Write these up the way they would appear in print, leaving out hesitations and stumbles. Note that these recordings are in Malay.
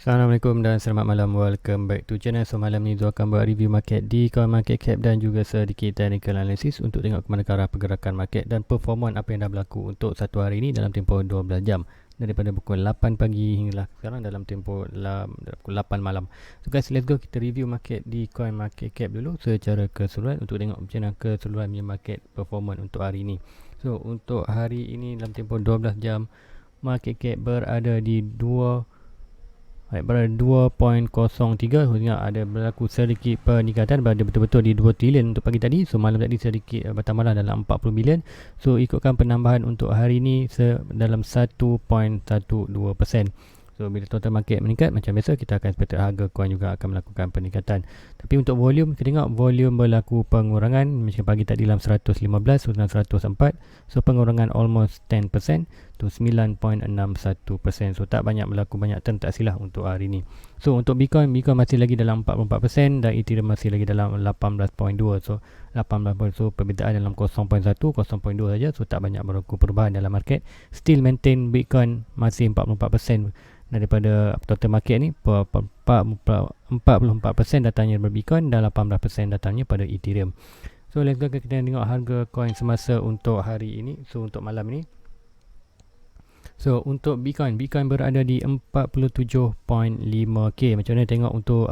Assalamualaikum dan selamat malam. Welcome back to channel. So malam ni Zul akan buat review market di coin market cap dan juga sedikit technical analysis untuk tengok ke mana ke arah pergerakan market dan performan apa yang dah berlaku untuk satu hari ini dalam tempoh 12 jam daripada pukul 8 pagi hingga sekarang dalam tempoh pukul 8 malam. So guys, let's go kita review market di coin market cap dulu secara keseluruhan untuk tengok macam mana keseluruhan market performan untuk hari ini. So untuk hari ini dalam tempoh 12 jam market cap berada di berada 2.03. Ingat ada berlaku sedikit peningkatan, berada betul-betul di 2 trilion untuk pagi tadi. So malam tadi sedikit bertambahlah dalam 40 bilion. So ikutkan penambahan untuk hari ini dalam 1.12%. So bila total market meningkat, macam biasa kita akan expect harga coin juga akan melakukan peningkatan. Tapi untuk volume, kita tengok volume berlaku pengurangan. Macam pagi tadi dalam 115, so dalam 104. So pengurangan almost 10% to 9.61%. So tak banyak berlaku banyak turn, tak silap untuk hari ini. So untuk Bitcoin masih lagi dalam 44% dan Ethereum masih lagi dalam 18.2. So 18. So perbezaan dalam 0.1, 0.2 saja. So tak banyak berlaku perubahan dalam market. Still maintain Bitcoin masih 44% daripada total market ni. 44% datangnya daripada Bitcoin dan 18% datangnya pada Ethereum. So let's go kita tengok harga coin semasa untuk hari ini. So untuk malam ini, so untuk Bitcoin berada di 47.5k. Macam mana tengok untuk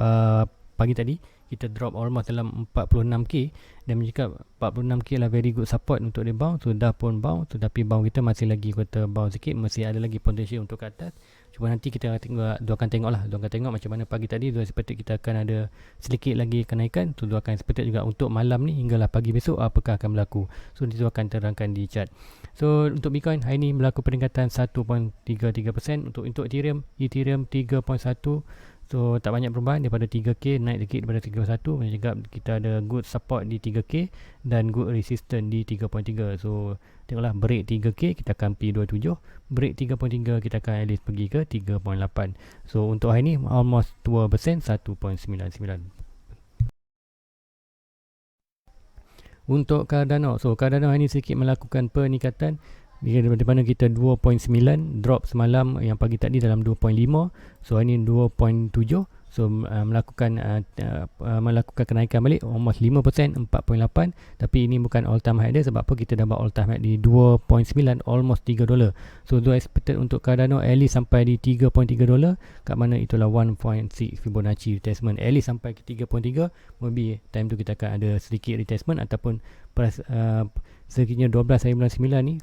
pagi tadi kita drop almost dalam 46k dan menjadi 46k lah very good support untuk dia bounce. So dah pun bounce, tapi bounce kita masih lagi kata bounce sikit, masih ada lagi potensi untuk ke atas. Cuma nanti kita akan tengok macam mana pagi tadi. Dua seperti kita akan ada sedikit lagi kenaikan. So dua akan seperti juga untuk malam ni hinggalah pagi besok apakah akan berlaku. So itu akan terangkan di chart. So untuk Bitcoin hari ini berlaku peningkatan 1.33%. Untuk Ethereum 3.1. So tak banyak perubahan daripada 3k, naik sikit daripada 3.1. Macam juga kita ada good support di 3k dan good resistance di 3.3. So tengoklah break 3k kita akan P27, break 3.3 kita akan at least pergi ke 3.8. So untuk hari ni almost 2%, 1.99. Untuk Cardano, so Cardano hari ni sedikit melakukan peningkatan di mana kita 2.9 drop semalam, yang pagi tadi dalam 2.5. So hari ni 2.7. So melakukan kenaikan balik almost 5%, 4.8. Tapi ini bukan all time high dia. Sebab apa? Kita dah buat all time high di 2.9, almost $3. So do expected untuk Cardano at least sampai di $3.3, kat mana itulah 1.6 Fibonacci retracement. At least sampai ke 3.3, maybe time tu kita akan ada sedikit retracement ataupun price sekiranya 12 hari bulan 9 ni.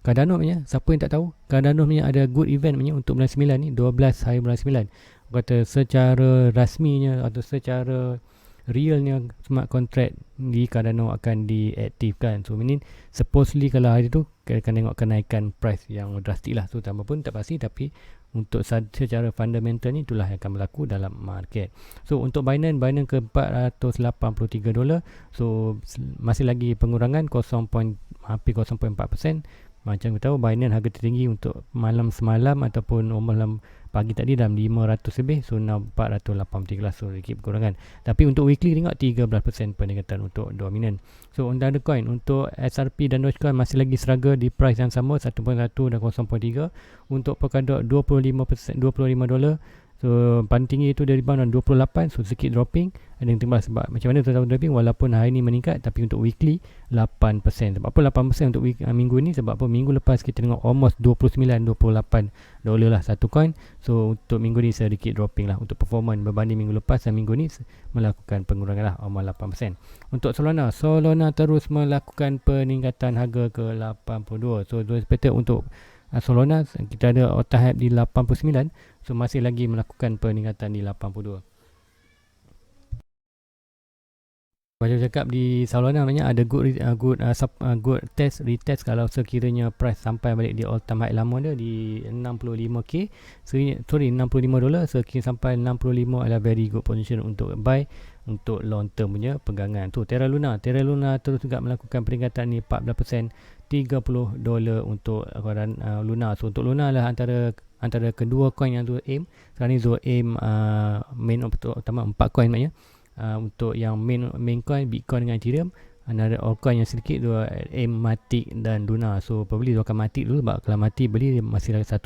Cardano punya, siapa yang tak tahu, Cardano punya ada good event punya untuk bulan 9 ni, 12 hari bulan 9. Kata secara rasminya atau secara realnya smart contract di Cardano akan diaktifkan. So meaning supposedly kalau hari tu kita akan tengok kenaikan price yang drastik lah. So tambah pun tak pasti, tapi untuk secara fundamental ni itulah yang akan berlaku dalam market. So untuk Binance ke $483. So masih lagi pengurangan hampir 0.4%. Macam kita tahu Binance harga tertinggi untuk malam semalam ataupun malam pagi tadi dalam 500 lebih. So now 483, so sedikit kekurangan. Tapi untuk weekly tengok 13% peningkatan untuk dominan. So untuk other coin, untuk XRP dan Dogecoin masih lagi struggle di price yang sama 1.1 dan 0.3. Untuk Polkadot 25%, $25. So paling tinggi itu dari rebound 28. So sedikit dropping. Ada yang tembak sebab macam mana tu dropping walaupun hari ni meningkat. Tapi untuk weekly 8%. Sebab apa 8% untuk minggu ni? Sebab apa minggu lepas kita tengok almost 29-28 dolar lah satu coin. So untuk minggu ni sedikit dropping lah untuk performance berbanding minggu lepas, dan minggu ni melakukan pengurangan lah almost 8%. Untuk Solana terus melakukan peningkatan harga ke 82. So expected untuk Solana kita ada all-time high di 89. So masih lagi melakukan peningkatan di 82. Macam cakap di Solana namanya ada good retest kalau sekiranya price sampai balik di all time high lama dia di 65k. $65. Sekiranya sampai 65 adalah very good position untuk buy untuk long term punya pegangan. Tu Terra Luna terus juga melakukan peningkatan ni 14%, $30 untuk Luna. So untuk Luna lah antara kedua coin yang tu aim. Sekarang ni Zul aim main utama 4 coin maknanya. Untuk yang main coin Bitcoin dengan Ethereum, Another altcoin yang sedikit tu AIM, Matic dan Luna. So probably tu akan Matic dulu, sebab kalau Matic beli masih lagi $1.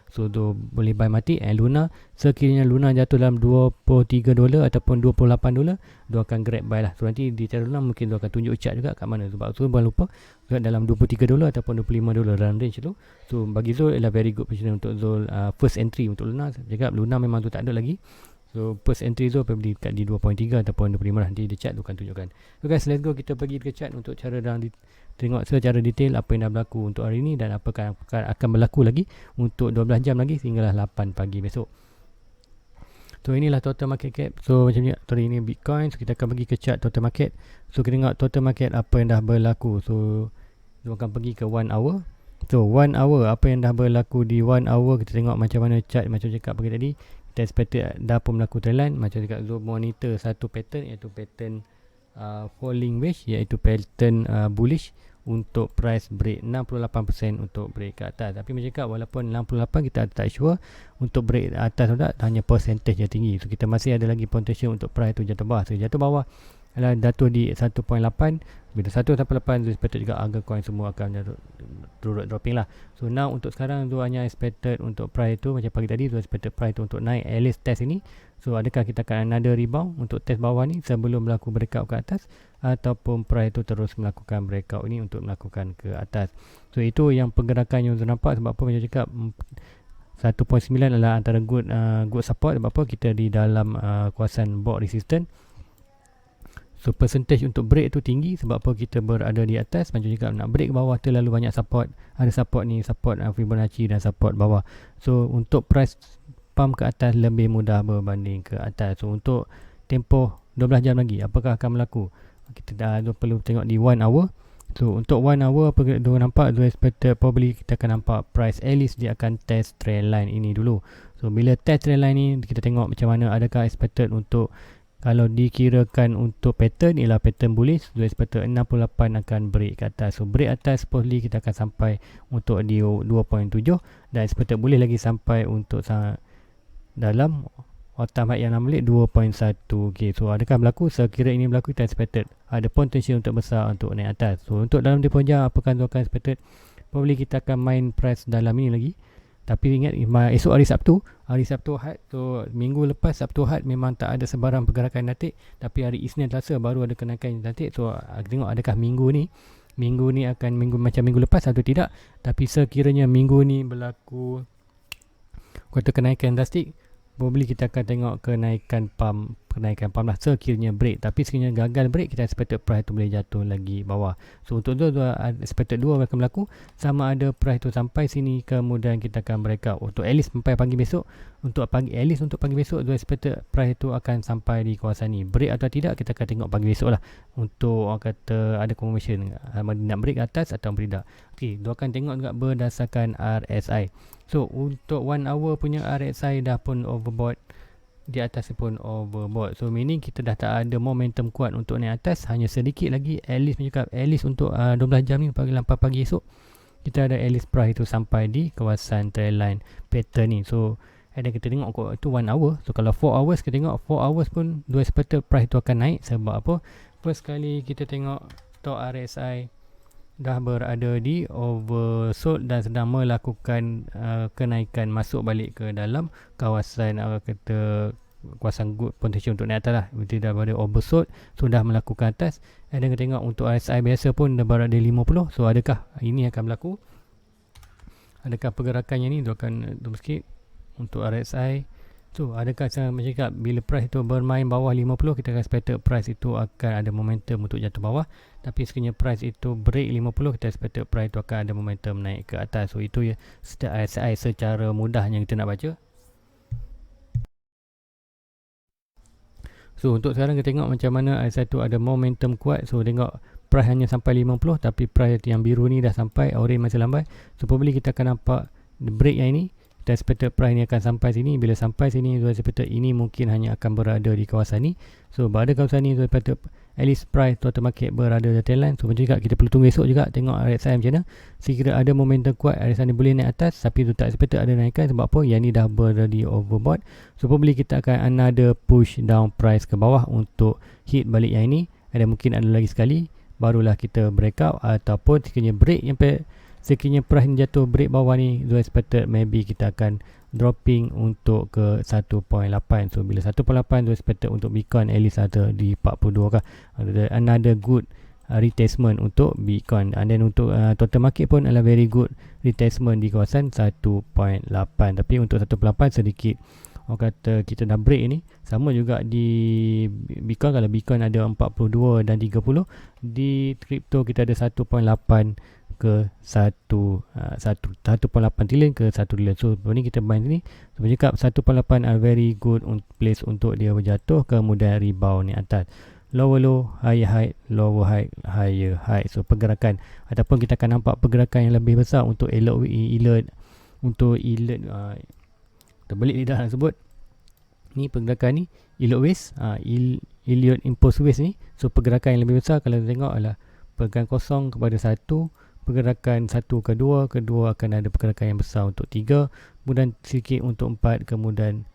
So tu boleh buy Matic. And Luna, sekiranya Luna jatuh dalam $23 ataupun $28, tu akan grab buy lah. So nanti di cara Luna mungkin tu akan tunjuk chart juga kat mana. Sebab tu jangan lupa dalam $23 ataupun $25 dalam range tu. So bagi Zul adalah very good position untuk Zul first entry untuk Luna. Saya cakap Luna memang tu tak ada lagi. So first entry tu beli kat di 2.3 ataupun 25 lah. Nanti di chart tu akan tunjukkan. So guys, let's go, kita pergi ke chart untuk cara tengok secara detail apa yang dah berlaku untuk hari ni dan apa akan berlaku lagi untuk 12 jam lagi sehinggalah 8 pagi besok. So inilah total market cap. So macam ni, sorry, ini Bitcoin. So kita akan pergi ke chart total market. So kita tengok total market apa yang dah berlaku. So kita akan pergi ke 1 hour. So 1 hour, apa yang dah berlaku di 1 hour, kita tengok macam mana chart. Macam cakap pagi tadi, kita expected dah pun berlaku trendline. Macam cakap Zul monitor satu pattern, iaitu pattern falling wedge, iaitu pattern bullish untuk price break 68% untuk break ke atas. Tapi macam cakap, walaupun 68 kita tak sure untuk break atas atau tak, hanya percentage yang tinggi. So kita masih ada lagi potential untuk price tu jatuh bawah. So jatuh bawah adalah jatuh di 1.8. Bila 1.8 tu expected juga harga coin semua akan turut dropping lah. So now untuk sekarang tu hanya expected untuk price tu, macam pagi tadi tu expected price tu untuk naik at least test ini. So adakah kita akan another rebound untuk test bawah ni sebelum berlaku breakout ke atas, ataupun price tu terus melakukan breakout ini untuk melakukan ke atas. So itu yang pergerakan yang nampak. Sebab apa macam cakap 1.9 adalah antara good support. Sebab apa kita di dalam kawasan bought resistance. So percentage untuk break tu tinggi. Sebab apa kita berada di atas. Macam cakap nak break ke bawah terlalu banyak support. Ada support ni, support Fibonacci dan support bawah. So untuk price pump ke atas lebih mudah berbanding ke atas. So untuk tempoh 12 jam lagi, apakah akan berlaku? Kita dah perlu tengok di 1 hour. So untuk 1 hour, apa kita nampak? So expected probably kita akan nampak price at least dia akan test trend line ini dulu. So bila test trend line ni, kita tengok macam mana, adakah expected untuk, kalau dikirakan untuk pattern ialah pattern bullish, so expected 68 akan break ke atas. So break atas supposedly kita akan sampai untuk di 2.7 dan expected boleh lagi sampai untuk dalam all-time high yang balik 2.1. Okay, so adakah berlaku? Sekira ini berlaku, kita expected ada potensi untuk besar untuk naik atas. So untuk dalam tempoh jam, apakah tu akan expected? Probably kita akan main price dalam ini lagi. Tapi ingat, esok hari Sabtu Ahad. So minggu lepas Sabtu Ahad memang tak ada sebarang pergerakan naik. Tapi hari Isnin Selasa baru ada kenaikan naik. So tengok adakah minggu ni akan macam minggu lepas atau tidak. Tapi sekiranya minggu ni berlaku kuartal kenaikan drastik, probably kita akan tengok kenaikan pump lah sekiranya break. Tapi sekiranya gagal break, kita expected price tu boleh jatuh lagi bawah. So untuk tu expected dua akan berlaku. Sama ada price tu sampai sini, kemudian kita akan breakout untuk at least sampai pagi besok. Untuk pagi besok tu expected price tu akan sampai di kawasan ni. Break atau tidak, kita akan tengok pagi besok lah. Untuk orang kata ada confirmation nak break atas atau tidak. Okay, tu akan tengok juga berdasarkan RSI. So untuk 1 hour punya RSI dah pun overbought, di atas pun overbought. So meaning kita dah tak ada momentum kuat untuk naik atas. Hanya sedikit lagi, at least untuk 12 jam ni, pagi 8 pagi esok, kita ada at least price tu sampai di kawasan trendline pattern ni. So ada kita tengok itu 1 hour. So kalau 4 hours, kita tengok 4 hours pun dua expected price tu akan naik. Sebab apa? First kali kita tengok top RSI dah berada di oversold dan sedang melakukan kenaikan, masuk balik ke dalam kawasan kawasan good potential untuk naik atas lah. Dia dah berada oversold, sudah melakukan atas. Dan kita tengok untuk RSI biasa pun dah berada di 50. So adakah ini akan berlaku? Adakah pergerakannya ni? Dia akan sikit untuk RSI. So adakah saya cakap bila price itu bermain bawah 50, kita akan expected price itu akan ada momentum untuk jatuh bawah. Tapi sekiranya price itu break 50, kita expected price itu akan ada momentum naik ke atas. So itu ya RSI secara mudah yang kita nak baca. So untuk sekarang kita tengok macam mana RSI itu ada momentum kuat. So tengok price hanya sampai 50, tapi price yang biru ni dah sampai, orange masih lambat. So probably kita akan nampak break yang ini. Kita expected price ni akan sampai sini. Bila sampai sini, kita expected ini mungkin hanya akan berada di kawasan ni. So pada kawasan ni, kita expected at least price total market berada di trendline. So macam juga kita perlu tunggu esok juga, tengok RSI macam mana. Sekira ada momentum kuat, RSI ni boleh naik atas, tapi tu tak expected ada naikkan. Sebab apa? Yang ni dah berada di overbought. So probably kita akan another push down price ke bawah untuk hit balik yang ini. Ada mungkin ada lagi sekali barulah kita breakout, ataupun sekiranya break sekiranya price ni jatuh break bawah ni, so expected maybe kita akan dropping untuk ke 1.8. So bila 1.8 so expected untuk Bitcoin at least ada di 42 kah, another good retracement untuk Bitcoin. And then untuk total market pun adalah very good retracement di kawasan 1.8. Tapi untuk 1.8 sedikit orang kata kita dah break ni. Sama juga di Bitcoin, kalau Bitcoin ada 42 dan 30, di crypto kita ada 1.8 ke 1.8 trilion ke 1 trilion. So ni kita buy ni, so cakap 1.8 are very good place untuk dia berjatuh, kemudian rebound ni atas, lower low, higher high, lower high, higher high. So pergerakan ataupun kita akan nampak pergerakan yang lebih besar untuk alert terbelit lidah nak sebut ni, pergerakan ni Elliott Wave, Elliott Impulse Wave ni. So pergerakan yang lebih besar kalau tengok adalah pergerakan kosong kepada 1, pergerakan 1 ke 2, kedua akan ada pergerakan yang besar untuk 3, kemudian sikit untuk 4, kemudian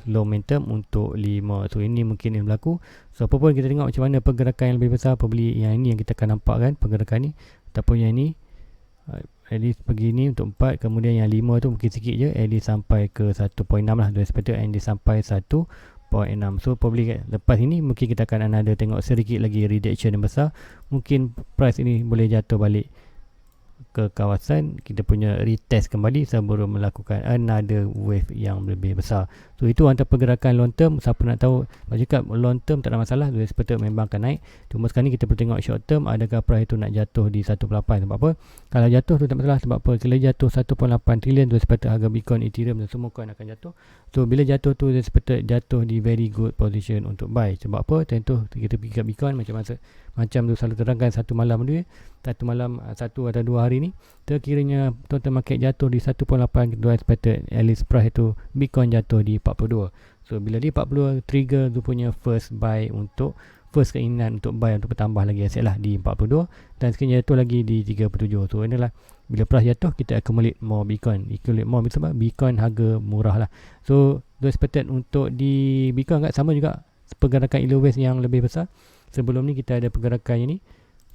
low momentum untuk 5. So ini mungkin yang berlaku. So apa pun kita tengok macam mana pergerakan yang lebih besar pembeli, yang ini yang kita akan nampak kan pergerakan ni, ataupun yang ni at least begini untuk 4, kemudian yang 5 tu mungkin sikit je, at least sampai ke 1.6 lah, dia expected and dia sampai 1.6. So probably lepas ini mungkin kita akan ada tengok sedikit lagi rejection yang besar, mungkin price ini boleh jatuh balik ke kawasan kita punya retest kembali sebelum melakukan another wave yang lebih besar. So itu antara pergerakan long term. Siapa nak tahu, macam cakap long term tak ada masalah, dia sepatutnya memang akan naik. Cuma sekarang ni kita perlu tengok short term, adakah price tu nak jatuh di 1.8. Sebab apa? Kalau jatuh tu tak masalah. Sebab apa? Kalau jatuh 1.8 trilion tu sepatutnya harga Bitcoin, Ethereum dan semua coin akan jatuh. So bila jatuh tu dia sepatutnya jatuh di very good position untuk buy. Sebab apa? Tentu kita pergi kat Bitcoin macam tu selalu terangkan, satu malam satu atau 2 hari ni, terkiranya total market jatuh di 1.8, kita expected at least price tu Bitcoin jatuh di 42. So bila di 42 trigger tu punya first keinginan untuk buy, untuk bertambah lagi aset lah di 42, dan sekiranya jatuh lagi di 37. So inilah bila price jatuh kita accumulate more Bitcoin. Sebab Bitcoin harga murah lah. So tu expected untuk di Bitcoin sama juga pergerakan Elliott Wave yang lebih besar. Sebelum ni kita ada pergerakan ini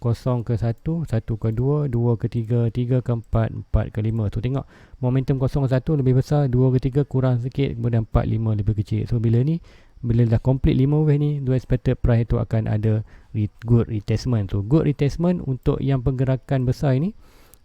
0 ke 1, 1 ke 2, 2 ke 3, 3 ke 4, 4 ke 5. So tengok momentum 0 ke 1 lebih besar, 2 ke 3 kurang sikit, kemudian 4, 5 lebih kecil. So bila dah complete 5 wave ni, do expected price tu akan ada good retracement. So good retracement untuk yang pergerakan besar ini,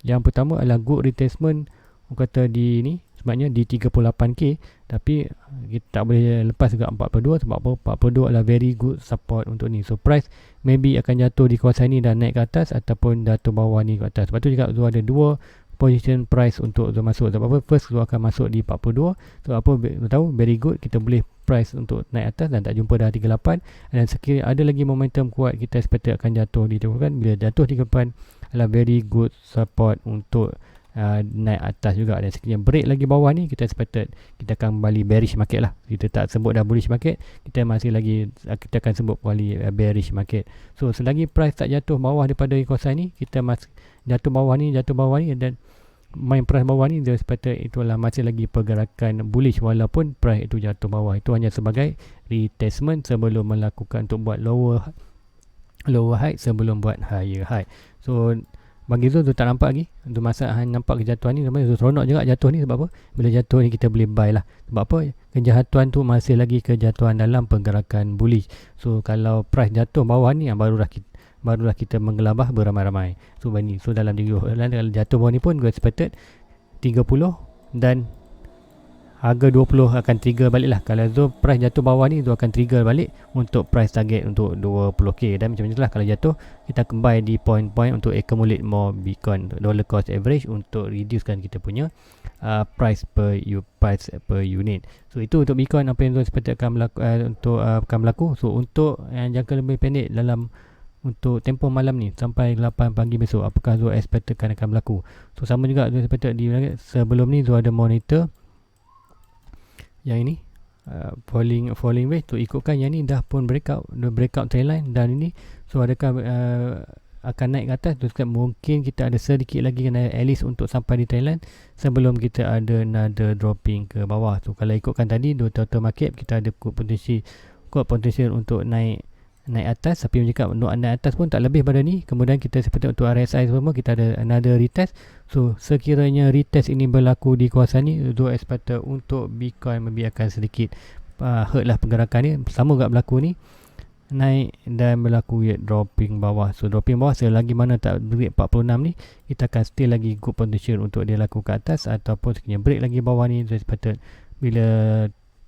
yang pertama adalah good retracement kata di ni, sebabnya di 38k, tapi kita tak boleh lepas juga 42. Sebab apa? 42 adalah very good support untuk ni. So price maybe akan jatuh di kawasan ni dan naik ke atas, ataupun jatuh bawah ni ke atas. Sebab tu juga ada 2 position price untuk masuk. Sebab apa? First akan masuk di 42. So apa tahu very good, kita boleh price untuk naik atas dan tak jumpa dah 38. Dan sekiranya ada lagi momentum kuat, kita expect akan jatuh di 38. Bila jatuh 38 adalah very good support untuk naik atas juga. Dan sekiranya break lagi bawah ni, kita expected kita akan kembali bearish market lah. Kita tak sebut dah bullish market, kita akan sebut kembali bearish market. So selagi price tak jatuh bawah daripada kawasan ni, kita masih jatuh bawah ni, dan main price bawah ni, dia expected itulah masih lagi pergerakan bullish walaupun price itu jatuh bawah. Itu hanya sebagai retestment sebelum melakukan untuk buat lower high sebelum buat higher high. So bagi tu tak nampak lagi untuk masa nampak kejatuhan ni, namanya seronok juga jatuh ni. Sebab apa? Bila jatuh ni kita boleh buy lah. Sebab apa? Kejatuhan tu masih lagi kejatuhan dalam pergerakan bullish. So kalau price jatuh bawah ni, barulah kita menggelabah beramai-ramai. So dalam kalau jatuh bawah ni pun gue expected 30 dan harga 20 akan trigger balik lah. Kalau tu price jatuh bawah ni, tu akan trigger balik untuk price target untuk 20k. Dan macam itulah kalau jatuh, kita akan buy di point-point untuk accumulate more Bitcoin, dollar cost average, untuk reducekan kita punya price per unit. So itu untuk Bitcoin, apa yang tu expect akan berlaku. So untuk jangka lebih pendek untuk tempoh malam ni sampai 8 pagi besok, apakah Zul expect akan berlaku. So sama juga Zul expect sebelum ni Zul ada monitor yang ini falling wave tu, ikutkan yang ni dah pun breakout trend line, dan ini so adakah akan naik ke atas. Tu mungkin kita ada sedikit lagi kena at least untuk sampai di trend line sebelum kita ada another dropping ke bawah. So kalau ikutkan tadi total market, kita ada kuat potensi untuk naik naik atas, tapi jika untuk naik atas pun tak lebih pada ni. Kemudian kita seperti untuk RSI semua, kita ada another retest. So sekiranya retest ini berlaku di kawasan ni, do expected untuk Bitcoin maybe akan sedikit hurt lah pergerakan ni. Sama juga berlaku ni, naik dan berlaku dropping bawah. So dropping bawah selagi mana tak break 46 ni, kita akan still lagi good potential untuk dia laku ke atas, ataupun sekiranya break lagi bawah ni, so expected bila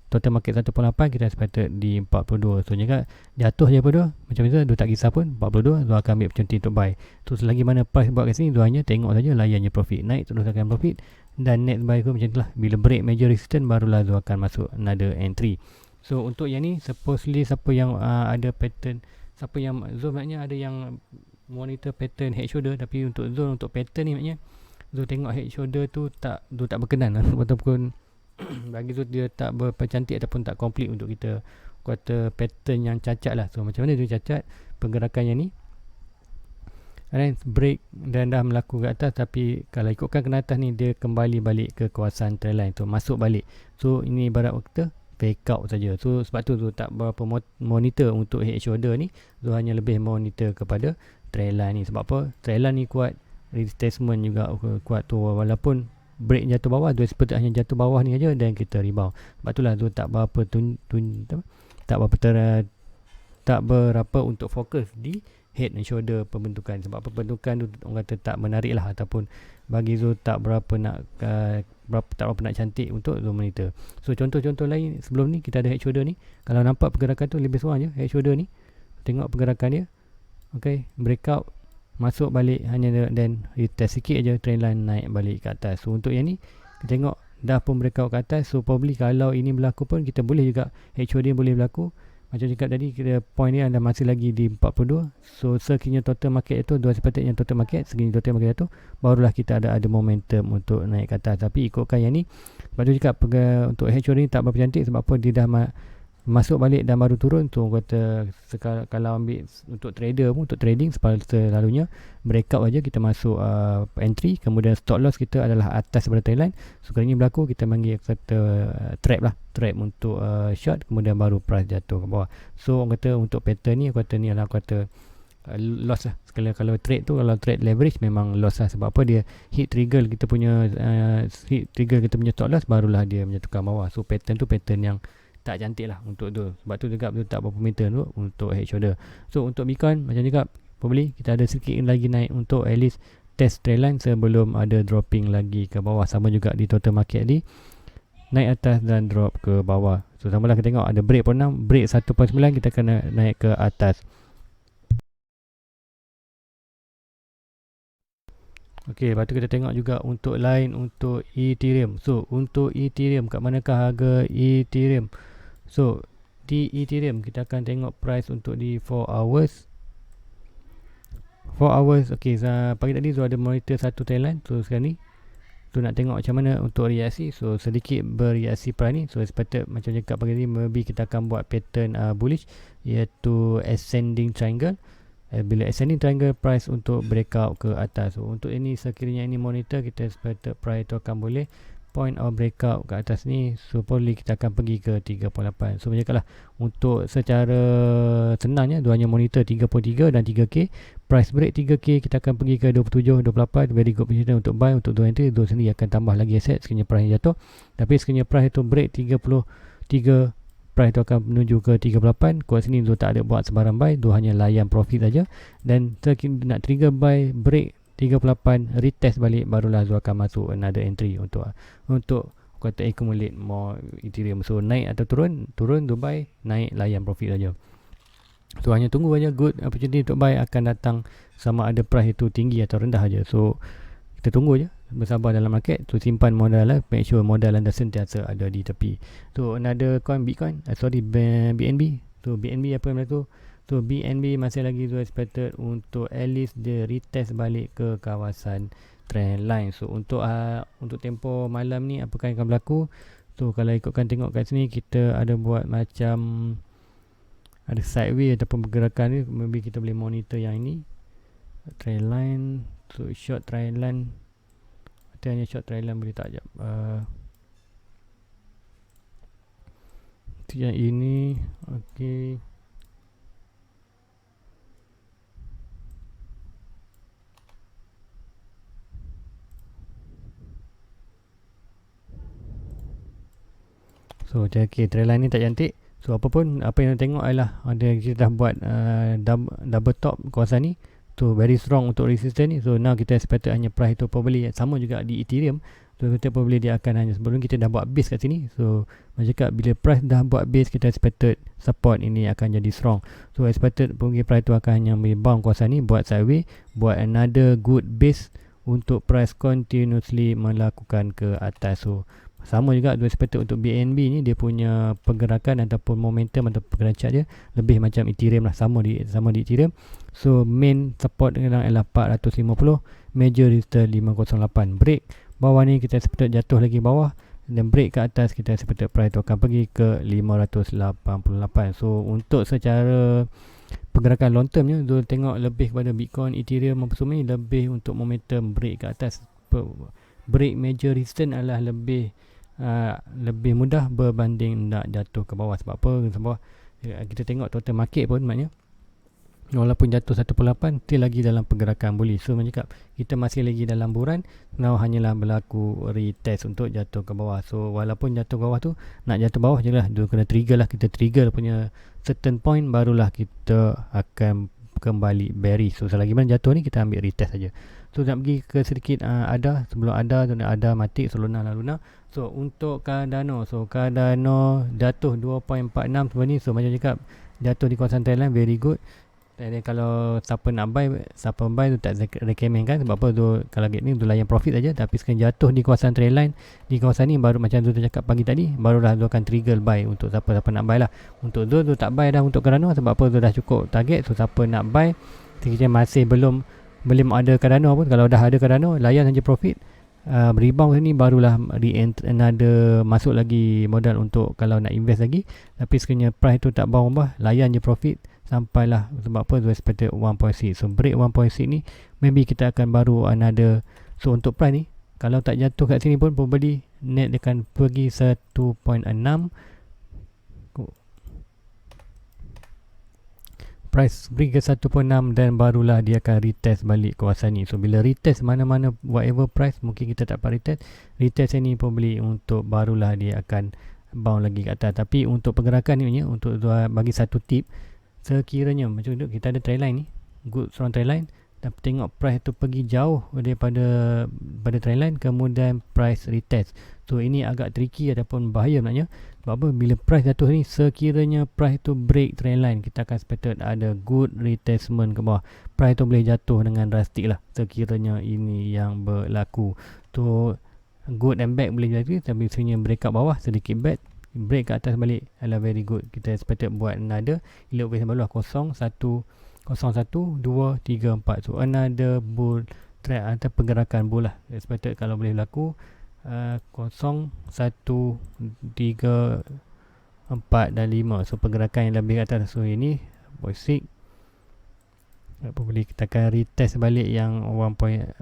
total market 1.8, kita expected di 42. So jika jatuh je pada macam itu, dia tak kisah pun 42, dia akan ambil opportunity untuk buy. So selagi mana price buat kat sini, dia hanya tengok saja, layan je profit, naik terus akan profit, dan net buy tu macam itulah. Bila break major resistance, barulah dia akan masuk another entry. So untuk yang ni, supposedly siapa yang ada pattern, siapa yang zone maknanya ada yang monitor pattern head shoulder, tapi untuk zone, untuk pattern ni maknanya zone tengok head shoulder tu tak berkenan ataupun bagi tu dia tak bercantik ataupun tak complete untuk kita kata pattern yang cacat lah. So macam mana dia cacat pergerakannya ni, break dan dah melaku ke atas, tapi kalau ikutkan ke atas ni, dia kembali balik ke kawasan trendline tu, masuk balik. So ini ibarat kita fake out saja. So sebab tu tak berapa monitor untuk head shoulder ni, so hanya lebih monitor kepada trendline ni. Sebab apa? Trendline ni kuat, retracement juga kuat tu, walaupun break jatuh bawah, dia seperti hanya jatuh bawah ni aja dan kita rebound. Sebab itulah tu tak berapa tak berapa untuk fokus di head and shoulder pembentukan. Sebab pembentukan tu orang kata tak menarik lah, ataupun bagi Zul tak berapa nak cantik untuk Zul monitor. So contoh-contoh lain sebelum ni, kita ada head shoulder ni, kalau nampak pergerakan tu lebih seorang je head shoulder ni, tengok pergerakan dia, okay, breakout, masuk balik hanya, dan retest sikit aja, trendline naik balik ke atas. So untuk yang ni kita tengok dah pun breakout ke atas, so probably kalau ini berlaku pun kita boleh juga head shoulder boleh berlaku. Macam cakap tadi, kita point ni anda masih lagi di 42. So sekiranya total market itu, dua sepatutnya total market, sekiranya total market itu, barulah kita ada momentum untuk naik ke atas. Tapi ikutkan yang ni, sebab tu cakap untuk head shoulder ni tak berapa cantik. Sebab apa? Dia dah masuk balik dan baru turun. So kata kalau ambil untuk trader pun, untuk trading selalunya breakout aja kita masuk entry, kemudian stop loss kita adalah atas daripada trendline. So kali ni berlaku, kita panggil kata trap untuk short, kemudian baru price jatuh ke bawah. So orang kata untuk pattern ni, kata ni adalah kata loss lah. Sekali kalau trade tu, kalau trade leverage memang loss lah. Sebab apa? Dia hit trigger kita punya stop loss, barulah dia menjatuhkan bawah. So pattern tu pattern yang tak cantik lah untuk tu. Sebab tu juga betul tak berapa meter tu untuk head shoulder. So untuk Bitcoin macam juga, probably kita ada sedikit lagi naik untuk at least test trendline sebelum ada dropping lagi ke bawah. Sama juga di total market ni, naik atas dan drop ke bawah. So sama lah, kita tengok ada break 6, break 1.9, kita kena naik ke atas. Okey, lepas tu kita tengok juga untuk line untuk Ethereum. So untuk Ethereum, kat manakah harga Ethereum? So di Ethereum kita akan tengok price untuk di 4 hours. 4 hours, okey, pagi tadi so ada monitor satu trendline. So sekarang ni tu nak tengok macam mana untuk reaksi. So sedikit bereaksi price ni. So expected macam cakap pagi tadi, maybe kita akan buat pattern bullish, iaitu ascending triangle. Bila ascending triangle, price untuk breakout ke atas. So untuk ini, sekiranya ini monitor, kita expected price tu akan boleh point of breakout ke atas ni. So probably kita akan pergi ke 3.8. So macam lah, untuk secara senangnya, dia hanya monitor 3.3 dan 3K. Price break 3K, kita akan pergi ke 27, 28. Very good position untuk buy, untuk dua entry. Dua sendiri akan tambah lagi aset sekiranya price jatuh. Tapi sekiranya price itu break 33, price tu akan menuju ke 38. Kat sini tu tak ada buat sebarang buy, tu hanya layan profit saja. Dan nak trigger buy, break 38, retest balik, barulah tu akan masuk another entry untuk kata accumulate more Ethereum. So naik atau turun tu buy, naik layan profit saja. So hanya tunggu aja good opportunity untuk buy akan datang, sama ada price itu tinggi atau rendah aja. So kita tunggu je, bersabar dalam market. So simpan modal lah, make sure modal anda sentiasa ada di tepi. So another coin, Bitcoin, BNB. So BNB apa yang tu? So BNB masih lagi expected untuk at least dia retest balik ke kawasan trendline. So untuk tempoh malam ni, apakah yang akan berlaku? So kalau ikutkan tengok kat sini, kita ada buat macam ada sideways ataupun pergerakan ni. Maybe kita boleh monitor yang ini, trendline. So short trendline, kita hanya short trendline boleh tak? Sekejap, yang ini, okay. So okay, trendline ni tak cantik. So apa yang tengok adalah kita dah buat double top kawasan ni. So very strong untuk resistance ni. So now kita expected hanya price tu probably sama juga di Ethereum. So kita probably dia akan hanya sebelum kita dah buat base kat sini. So macam cakap bila price dah buat base, kita expected support ini akan jadi strong. So expected mungkin price tu akan hanya rebound kawasan ni, buat sideways, buat another good base untuk price continuously melakukan ke atas. So sama juga expected untuk BNB ni, dia punya pergerakan ataupun momentum atau pergerakan chart dia lebih macam Ethereum lah, sama di Ethereum. So main support dengan adalah 450, major resistance 508. Break bawah ni kita expected jatuh lagi bawah, dan break ke atas kita expected price tu akan pergi ke 588. So untuk secara pergerakan long term ni, tu tengok lebih kepada Bitcoin, Ethereum apa semua ni lebih untuk momentum break ke atas. Break major resistance adalah lebih mudah berbanding nak jatuh ke bawah. Sebab apa? Sebab kita tengok total market pun maknanya walaupun jatuh 1.8 still lagi dalam pergerakan bullish. So macam cakap, kita masih lagi dalam buran. Now hanyalah berlaku retest untuk jatuh ke bawah. So walaupun jatuh ke bawah tu, nak jatuh bawah je lah, dia kena trigger lah. Kita trigger punya certain point, barulah kita akan kembali bearish. So selagi mana jatuh ni, kita ambil retest saja. So nak pergi ke sedikit sebelum ada mati Solana dan Luna. So untuk Cardano, jatuh 2.46 sebenarnya. So macam cakap, jatuh di kawasan Thailand very good. Dan kalau siapa buy tu tak recommend kan. Sebab apa tu, kalau ni tu layan profit saja. Tapi sekarang jatuh di kawasan Thailand, di kawasan ni baru macam tu cakap pagi tadi, barulah tu akan trigger buy untuk siapa nak buy lah. Untuk tu tak buy dah untuk Cardano. Sebab apa, tu dah cukup target. So siapa nak buy, kita masih belum ada Cardano pun. Kalau dah ada Cardano, layan saja profit. Rebound ni barulah another masuk lagi modal untuk kalau nak invest lagi. Tapi sekiranya price tu tak bawah, layan je profit sampailah. Sebab apa, tu expected 1.6. So break 1.6 ni, maybe kita akan baru another. So untuk price ni, kalau tak jatuh kat sini pun probably net dia akan pergi 1.6. Price beri ke 1.6 dan barulah dia akan retest balik kawasan ni. So bila retest mana-mana whatever price, mungkin kita tak dapat retest ni probably untuk barulah dia akan bounce lagi ke atas. Tapi untuk pergerakan ni, untuk bagi satu tip, sekiranya macam tu kita ada trendline ni, good strong trendline, tapi tengok price tu pergi jauh daripada trendline, kemudian price retest. So ini agak tricky ataupun bahaya maknanya. Sebab apa, bila price jatuh ni, sekiranya price tu break trendline, kita akan expected ada good retestment ke bawah. Price tu boleh jatuh dengan drastik lah sekiranya ini yang berlaku. So good and bad boleh jadi, tapi sekiranya break kat bawah sedikit bad, break ke atas balik adalah very good. Kita expected buat another elok base baru lah 01, 2, 3, 4. So another bull trend atau pergerakan bull lah expected kalau boleh berlaku. 0, 1, 3, 4 dan 5. So pergerakan yang lebih ke atas. So ini 0.6, boleh kita akan retest balik yang 1.6,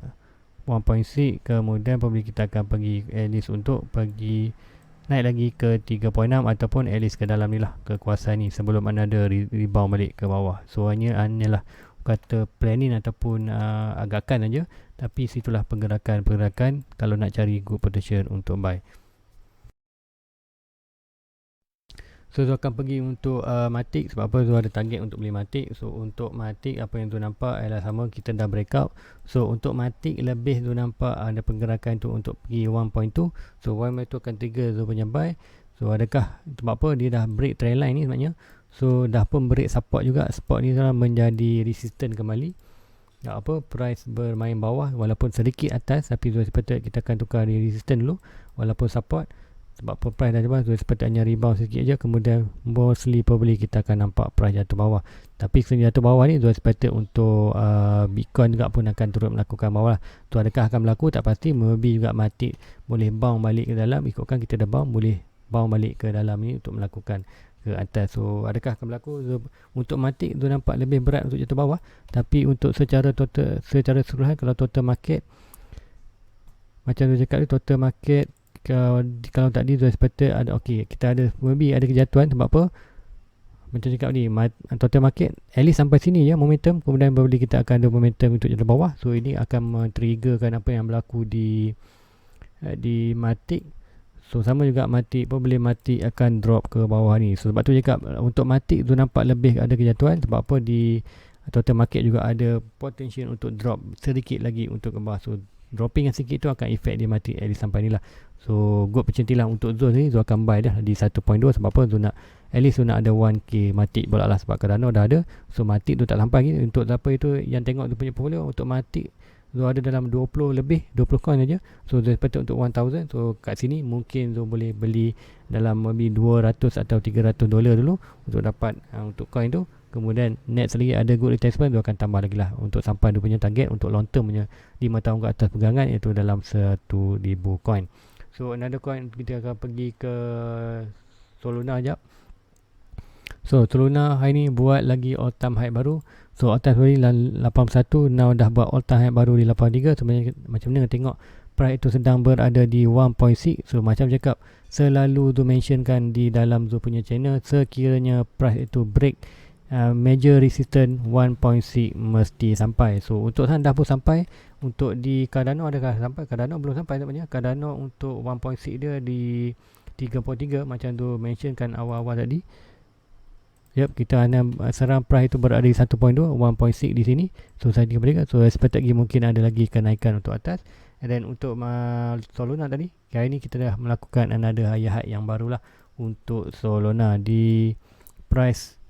kemudian probably kita akan pergi at least untuk pergi naik lagi ke 3.6 ataupun at least ke dalam ni lah, ke kuasa ni, sebelum ada rebound balik ke bawah. So hanyalah kata planning ataupun agakan aja, tapi situlah pergerakan kalau nak cari good potential untuk buy. So tu akan pergi untuk Matic. Sebab apa, tu ada target untuk beli Matic. So untuk Matic, apa yang tu nampak adalah sama, kita dah breakout. So untuk Matic lebih tu nampak ada pergerakan tu untuk pergi 1.2. So 1.2 akan trigger tu punya buy. So adakah, sebab apa, dia dah break trendline ni sebenarnya. So dah pun break support juga. Support ni sekarang menjadi resistant kembali. Price bermain bawah walaupun sedikit atas, tapi tu sepatutnya kita akan tukar di resistant dulu walaupun support. Sebab price dah jatuh, sepatutnya rebound sikit je, kemudian mostly probably kita akan nampak price jatuh bawah. Tapi sebenarnya jatuh bawah ni tu expected untuk Bitcoin juga pun akan turut melakukan bawah lah. Tu adakah akan berlaku tak pasti. Maybe juga Matic boleh bounce balik ke dalam, ikutkan kita dah bounce, boleh bounce balik ke dalam ni untuk melakukan ke atas. So adakah akan berlaku? So, untuk Matic tu nampak lebih berat untuk jatuh bawah. Tapi untuk secara keseluruhan, kalau total market, macam tu cakap, total market kalau tadi tu expected ada, kita ada maybe ada kejatuhan. Sebab apa, macam cakap ni, total market at least sampai sini ya momentum, kemudian probably kita akan ada momentum untuk jatuh bawah. So ini akan men-triggerkan apa yang berlaku di Matic. So sama juga Matic pun boleh Matic akan drop ke bawah ni. So sebab tu cakap untuk Matic tu nampak lebih ada kejatuhan. Sebab apa di total market juga ada potential untuk drop sedikit lagi untuk ke bawah. So dropping yang sikit tu akan efek dia Matic at least sampai ni lah. So good opportunity lah untuk Zul ni. Zul akan buy dah di 1.2. Sebab apa Zul nak at least Zul nak ada 1k Matic pula lah. Sebab Cardano dah ada. So Matic tu tak sampai lagi. Untuk siapa itu yang tengok tu punya portfolio, untuk Matic Zul ada dalam 20 lebih, 20 coin aja. So Zul expected untuk 1000. So kat sini mungkin Zul boleh beli dalam maybe 200 atau 300 dolar dulu untuk dapat untuk coin tu. Kemudian next lagi ada good retracement, Zul akan tambah lagi lah untuk sampai dia punya target untuk long term punya 5 tahun ke atas pegangan, iaitu dalam 1000 coin. So another coin kita akan pergi ke Solana sekejap. So Solana hari ni buat lagi all time high baru. So all time high 81, now dah buat all time high baru di 83. Sebenarnya macam mana tengok price itu sedang berada di 1.6. So macam cakap selalu tu mentionkan di dalam Zul punya channel, sekiranya price itu break major resistance 1.6 mesti sampai. So untuk sana dah pun sampai. Untuk di Cardano adakah sampai? Cardano belum sampai sebenarnya. Cardano untuk 1.6 dia di 33 macam tu mentionkan awal-awal tadi. Yep, kita hanya serang price itu berada di 1.2, 1.6 di sini. So saya kembalikan. So expect lagi mungkin ada lagi kenaikan untuk atas. And then untuk Solana tadi, hari ni kita dah melakukan another high yang barulah untuk Solana di price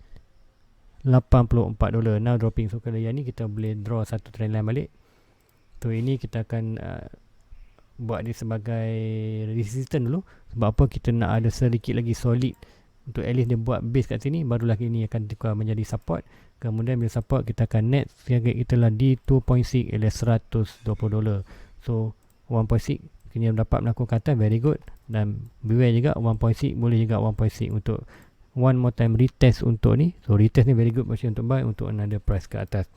$84. Now dropping. So kalau yang ni kita boleh draw satu trend line balik. So ini kita akan buat dia sebagai resistance dulu. Sebab apa, kita nak ada sedikit lagi solid untuk at least dia buat base kat sini, barulah ini akan tukar menjadi support. Kemudian bila support kita akan net target kita lah di 2.6 alias $120. So 1.6 kena dapat melakukan atas, very good. Dan beware juga 1.6 boleh juga 1.6 untuk one more time retest untuk ni. So retest ni very good option untuk buy untuk another price ke atas.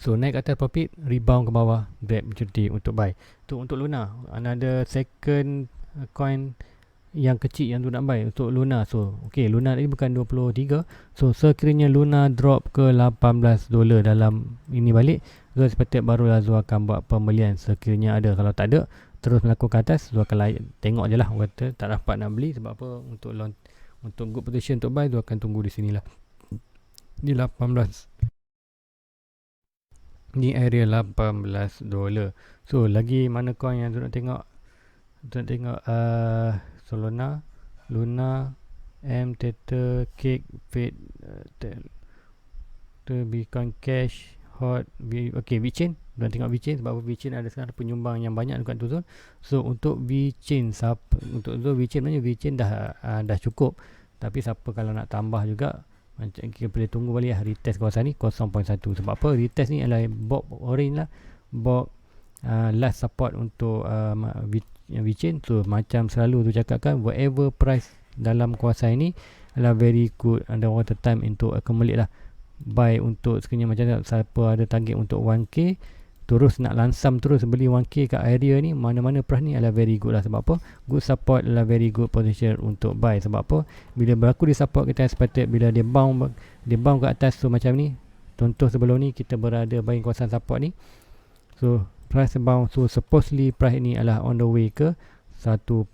So naik ke atas profit, rebound ke bawah, grab opportunity untuk buy. Tu untuk Luna, another second coin yang kecil yang tu nak buy untuk Luna. So okay, Luna ni bukan 23. So sekiranya Luna drop ke $18 dalam ini balik, Zul expected barulah Zul akan buat pembelian sekiranya ada. Kalau tak ada, terus melakukan atas, Zul akan tengok je lah. Kata tak dapat nak beli sebab apa, untuk good position untuk buy, Zul akan tunggu di sini lah di 18, ni area $18. So lagi mana coin yang tu nak tengok? Tu nak tengok Solana, Luna, Tether, Cake, Fade, Bitcoin Cash, Hot, okay, VeChain. Dan tengok VeChain sebab VeChain ada sekarang penyumbang yang banyak dekat tu Zul. So untuk VeChain, untuk Zul VeChain sebenarnya VeChain dah cukup. Tapi siapa kalau nak tambah juga, macam kita boleh tunggu balik lah retest kawasan ni 0.1. Sebab apa, retest ni adalah box orange lah, box last support untuk VeChain. So macam selalu tu cakapkan, whatever price dalam kawasan ini adalah very good under water time untuk accumulate lah, buy untuk sekiranya macam siapa ada target untuk 1k, terus nak lansam terus beli 1k kat area ni, mana-mana price ni adalah very good lah. Sebab apa, good support adalah very good position untuk buy. Sebab apa, bila berlaku di support, kita expected bila dia bound ke atas. So macam ni, contoh sebelum ni kita berada buying kawasan support ni, so price bound. So supposedly price ni adalah on the way ke 1.9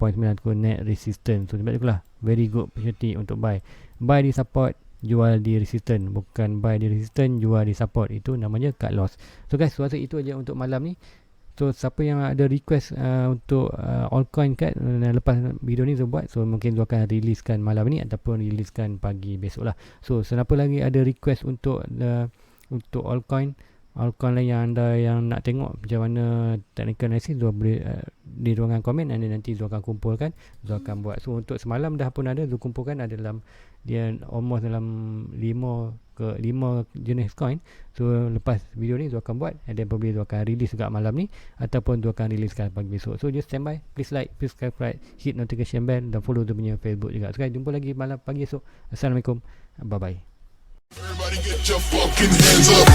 net resistance. So sebab itulah very good opportunity untuk buy di support, jual di resistance. Bukan buy di resistance, jual di support. Itu namanya cut loss. So guys, rasa itu aja untuk malam ni. So siapa yang ada request untuk altcoin cut lepas video ni Zul buat, so mungkin Zul akan releasekan malam ni ataupun releasekan pagi besok lah. So siapa lagi ada request untuk altcoin lain yang anda yang nak tengok macam mana technical analysis, Zul boleh di ruangan komen, dan nanti Zul akan kumpulkan, Zul akan buat. So untuk semalam dah pun ada Zul kumpulkan, ada dalam dia almost dalam 5 jenis coin. So lepas video ni Zul akan buat, and then probably Zul akan release juga malam ni ataupun Zul akan releasekan pagi besok. So just stand by, please like, please subscribe, hit notification bell dan follow Zul punya Facebook juga. So guys, jumpa lagi malam pagi esok. Assalamualaikum, bye bye. Everybody get your fucking hands up.